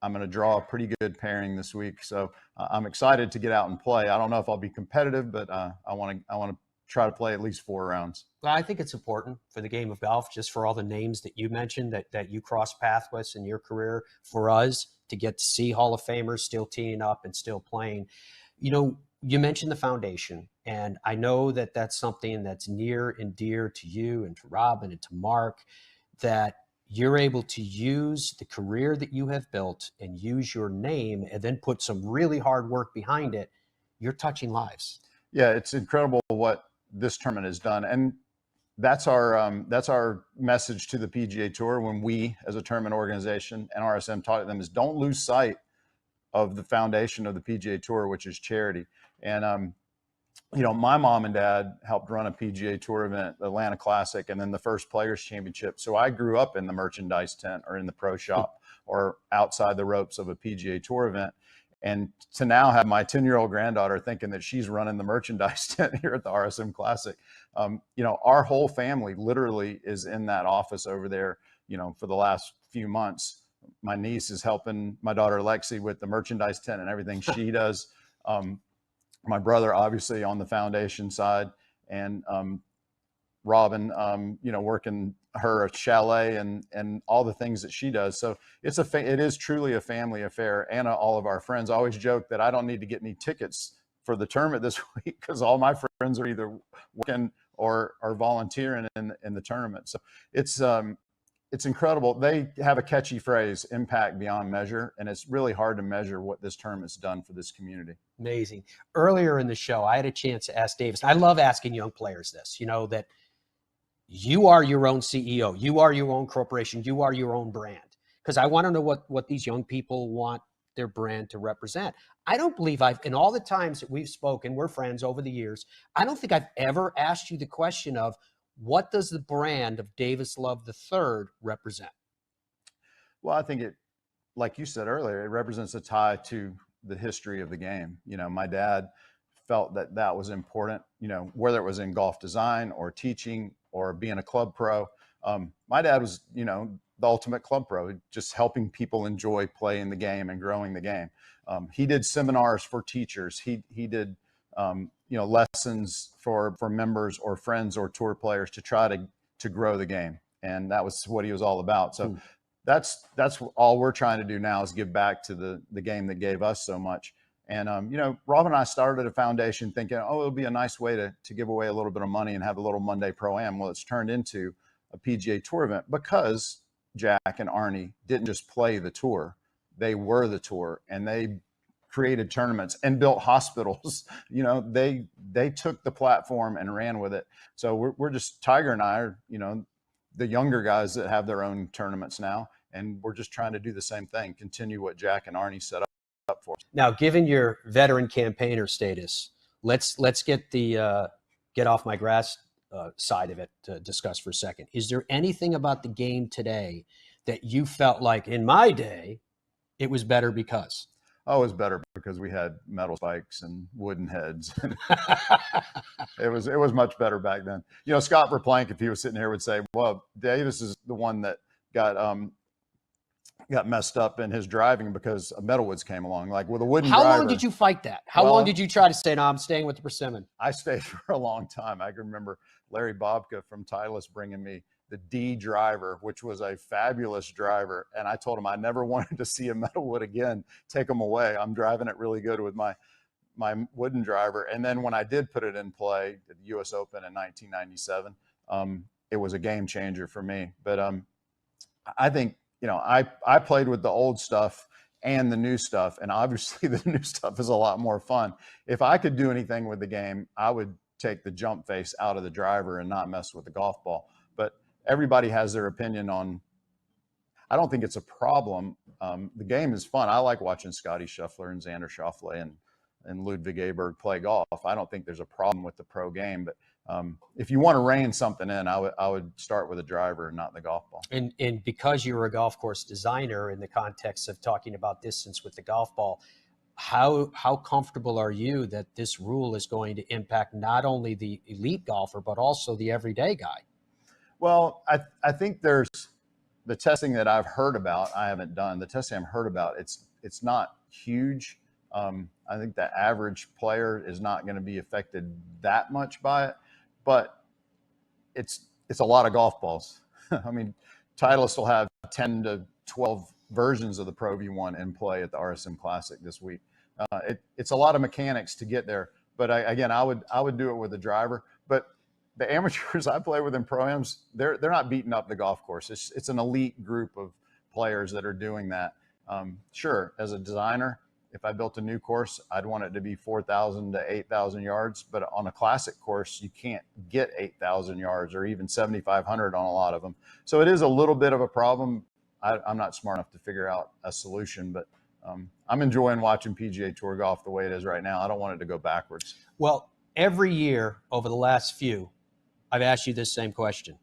I'm going to draw a pretty good pairing this week. So I'm excited to get out and play. I don't know if I'll be competitive, but I want to try to play at least 4 rounds. Well, I think it's important for the game of golf, just for all the names that you mentioned that you cross paths with in your career, for us to get to see Hall of Famers still teeing up and still playing. You know, you mentioned the foundation, and I know that that's something that's near and dear to you and to Robin and to Mark, that you're able to use the career that you have built and use your name and then put some really hard work behind it. You're touching lives. Yeah, it's incredible what this tournament has done. And that's our message to the PGA Tour when we, as a tournament organization and RSM, taught them, is don't lose sight of the foundation of the PGA Tour, which is charity. And you know, my mom and dad helped run a PGA Tour event, the Atlanta Classic, and then the first Players Championship. So I grew up in the merchandise tent or in the pro shop or outside the ropes of a PGA Tour event. And to now have my 10-year-old granddaughter thinking that she's running the merchandise tent here at the RSM Classic, you know, our whole family literally is in that office over there, you know, for the last few months. My niece is helping my daughter Lexi with the merchandise tent and everything she does. My brother, obviously, on the foundation side, and Robin, you know, working her chalet and all the things that she does. So it is truly a family affair. And all of our friends always joke that I don't need to get any tickets for the tournament this week because all my friends are either working or are volunteering in the tournament. So it's incredible. They have a catchy phrase, impact beyond measure, and it's really hard to measure what this tournament's done for this community. Amazing. Earlier in the show, I had a chance to ask Davis. I love asking young players this, you know, that you are your own CEO, you are your own corporation, you are your own brand. Because I want to know what these young people want their brand to represent. I don't believe in all the times that we've spoken, we're friends over the years, I don't think I've ever asked you the question of, what does the brand of Davis Love III represent? Well, I think it, like you said earlier, it represents a tie to the history of the game. You know, my dad felt that that was important, you know, whether it was in golf design or teaching or being a club pro. My dad was, you know, the ultimate club pro, just helping people enjoy playing the game and growing the game. He did seminars for teachers. He did, you know, lessons for members or friends or tour players to try to grow the game. And that was what he was all about. So that's all we're trying to do now, is give back to the game that gave us so much. And, you know, Rob and I started a foundation thinking, oh, it'll be a nice way to give away a little bit of money and have a little Monday Pro-Am. Well, it's turned into a PGA Tour event because Jack and Arnie didn't just play the tour. They were the tour, and they created tournaments and built hospitals. You know, they took the platform and ran with it. So we're just, Tiger and I are, you know, the younger guys that have their own tournaments now. And we're just trying to do the same thing, continue what Jack and Arnie set up for us. Now, given your veteran campaigner status, let's get the get off my grass side of it to discuss for a second. Is there anything about the game today that you felt like, in my day, it was better because? Oh, it was better because we had metal spikes and wooden heads. It was much better back then. You know, Scott Verplank, if he was sitting here, would say, well, Davis is the one that got messed up in his driving because metalwoods came along, like with a wooden driver. How long did you fight that? How long did you try to say, no, I'm staying with the persimmon? I stayed for a long time. I can remember Larry Bobka from Titleist bringing me the D driver, which was a fabulous driver. And I told him I never wanted to see a metalwood again. Take them away. I'm driving it really good with my wooden driver. And then when I did put it in play at the US Open in 1997, it was a game changer for me. But I think, you know, I played with the old stuff, and the new stuff. And obviously the new stuff is a lot more fun. If I could do anything with the game, I would take the jump face out of the driver and not mess with the golf ball. But everybody has their opinion on, I don't think it's a problem. The game is fun. I like watching Scotty Scheffler and Xander Schauffele and Ludwig Aberg play golf. I don't think there's a problem with the pro game, but if you want to rein something in, I would start with a driver and not the golf ball. And because you're a golf course designer in the context of talking about distance with the golf ball, how comfortable are you that this rule is going to impact not only the elite golfer, but also the everyday guy? Well, I think there's the testing that I've heard about. I haven't done the testing I've heard about. It's not huge. I think the average player is not going to be affected that much by it, but it's a lot of golf balls. I mean, Titleist will have 10 to 12 versions of the Pro V1 in play at the RSM Classic this week. It's a lot of mechanics to get there, but I would do it with a driver. But the amateurs I play with in Pro-Ams, they're not beating up the golf course. It's an elite group of players that are doing that. Sure, as a designer, if I built a new course, I'd want it to be 4,000 to 8,000 yards. But on a classic course, you can't get 8,000 yards or even 7,500 on a lot of them. So it is a little bit of a problem. I'm not smart enough to figure out a solution, but I'm enjoying watching PGA Tour golf the way it is right now. I don't want it to go backwards. Well, every year over the last few, I've asked you this same question.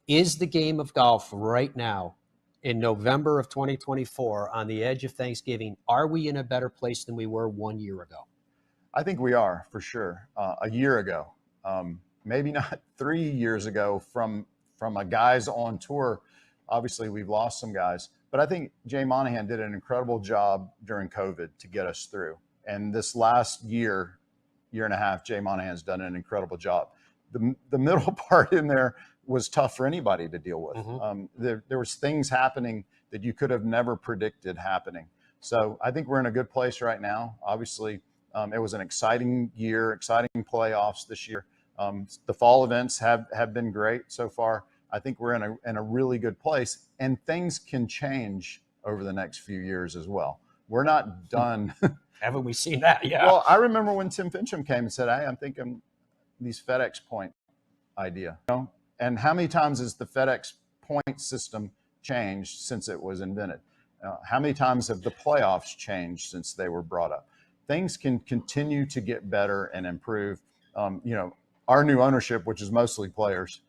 Is the game of golf right now, in November of 2024, on the edge of Thanksgiving, are we in a better place than we were 1 year ago? I think we are, for sure. A year ago, maybe not 3 years ago, from a guys on tour. Obviously, we've lost some guys, but I think Jay Monahan did an incredible job during COVID to get us through. And this last year and a half, Jay Monahan's done an incredible job. The middle part in there was tough for anybody to deal with. Mm-hmm. There was things happening that you could have never predicted happening. So I think we're in a good place right now. Obviously, it was an exciting year, exciting playoffs this year. The fall events have been great so far. I think we're in a really good place, and things can change over the next few years as well. We're not done. Haven't we seen that? Yeah. Well, I remember when Tim Fincham came and said, "Hey, I'm thinking these FedEx point idea." You know? And how many times has the FedEx point system changed since it was invented? How many times have the playoffs changed since they were brought up? Things can continue to get better and improve. Our new ownership, which is mostly players,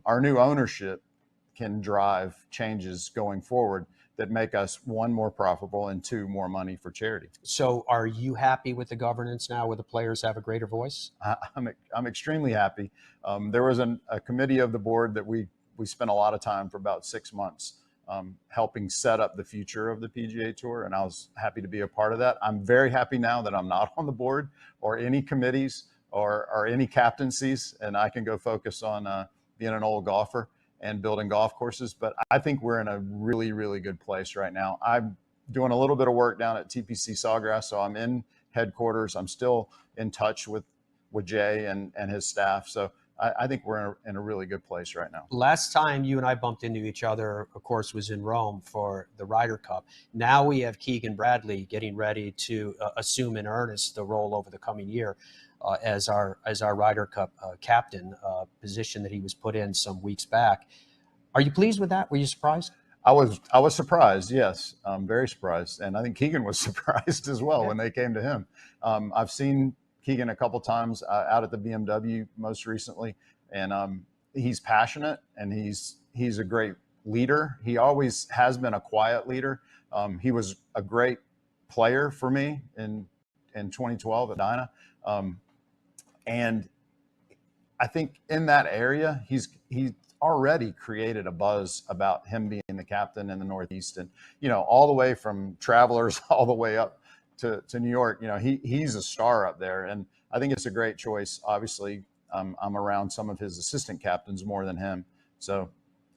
our new ownership can drive changes going forward that make us, one, more profitable, and two, more money for charity. So are you happy with the governance now where the players have a greater voice? I'm extremely happy. There was a committee of the board that we spent a lot of time for about 6 months helping set up the future of the PGA Tour, and I was happy to be a part of that. I'm very happy now that I'm not on the board or any committees or any captaincies, and I can go focus on being an old golfer and building golf courses. But I think we're in a really, really good place right now. I'm doing a little bit of work down at TPC Sawgrass, so I'm in headquarters. I'm still in touch with Jay and his staff. So I think we're in a really good place right now. Last time you and I bumped into each other, of course, was in Rome for the Ryder Cup. Now we have Keegan Bradley getting ready to assume in earnest the role over the coming year as our Ryder Cup captain, position that he was put in some weeks back. Are you pleased with that? Were you surprised? I was surprised, yes. Very surprised. And I think Keegan was surprised as well when they came to him. I've seen Keegan a couple times out at the BMW most recently, and he's passionate and he's a great leader. He always has been a quiet leader. He was a great player for me in 2012 at Dyna. And I think in that area, he's already created a buzz about him being the captain in the Northeast, and all the way from Travelers all the way up to New York. He's a star up there, and I think it's a great choice. Obviously, I'm around some of his assistant captains more than him, so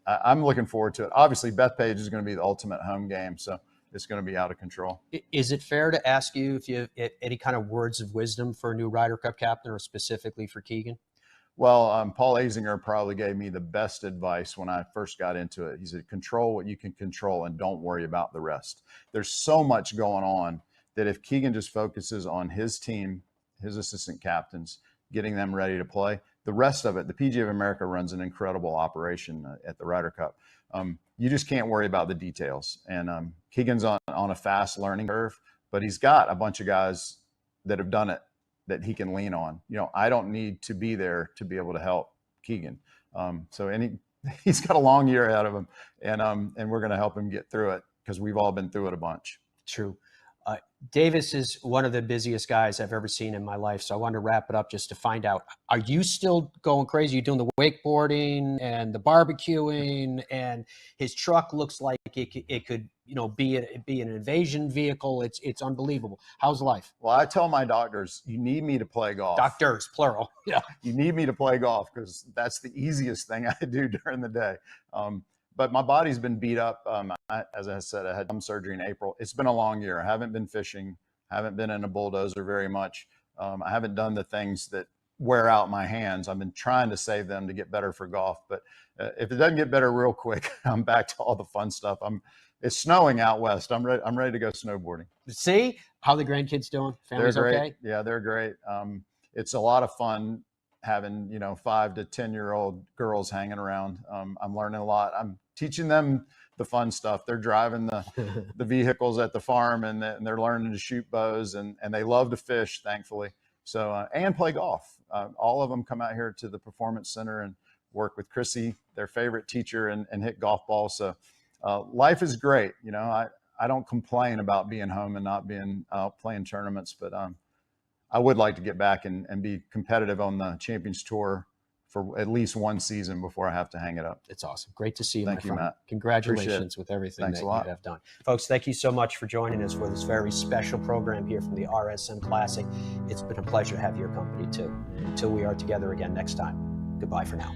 I'm looking forward to it. Obviously, Bethpage is going to be the ultimate home game, so it's going to be out of control. Is it fair to ask you if you have any kind of words of wisdom for a new Ryder Cup captain, or specifically for Keegan? Well, Paul Azinger probably gave me the best advice when I first got into it. He said, control what you can control and don't worry about the rest. There's so much going on that if Keegan just focuses on his team, his assistant captains, getting them ready to play, the rest of it, the PGA of America runs an incredible operation at the Ryder Cup. You just can't worry about the details. And Keegan's on a fast learning curve, but he's got a bunch of guys that have done it that he can lean on. You know, I don't need to be there to be able to help Keegan. He's got a long year ahead of him, and we're going to help him get through it because we've all been through it a bunch. True. Davis is one of the busiest guys I've ever seen in my life. So I wanted to wrap it up just to find out, are you still going crazy? You're doing the wakeboarding and the barbecuing, and his truck looks like it could, you know, be an invasion vehicle. It's unbelievable. How's life? Well, I tell my doctors, you need me to play golf. Doctors, plural. Yeah. You need me to play golf because that's the easiest thing I do during the day. But my body's been beat up. As I said, I had some surgery in April. It's been a long year. I haven't been fishing, haven't been in a bulldozer very much. I haven't done the things that wear out my hands. I've been trying to save them to get better for golf. But if it doesn't get better real quick, I'm back to all the fun stuff. It's snowing out west. I'm ready to go snowboarding. See how the grandkids doing? Family's they're great. Okay? Yeah, they're great. It's a lot of fun having, 5 to 10-year-old girls hanging around. I'm learning a lot. I'm teaching them the fun stuff. They're driving the vehicles at the farm, and they're learning to shoot bows, and they love to fish, thankfully. So, and play golf. All of them come out here to the Performance Center and work with Chrissy, their favorite teacher, and hit golf balls. So life is great. I don't complain about being home and not being out playing tournaments, but I would like to get back and be competitive on the Champions Tour for at least one season before I have to hang it up. It's awesome. Great to see you, Thank you, my friend. Matt. Congratulations with everything Thanks that a lot. you have done. Folks, thank you so much for joining us for this very special program here from the RSM Classic. It's been a pleasure to have your company too. Until we are together again next time, goodbye for now.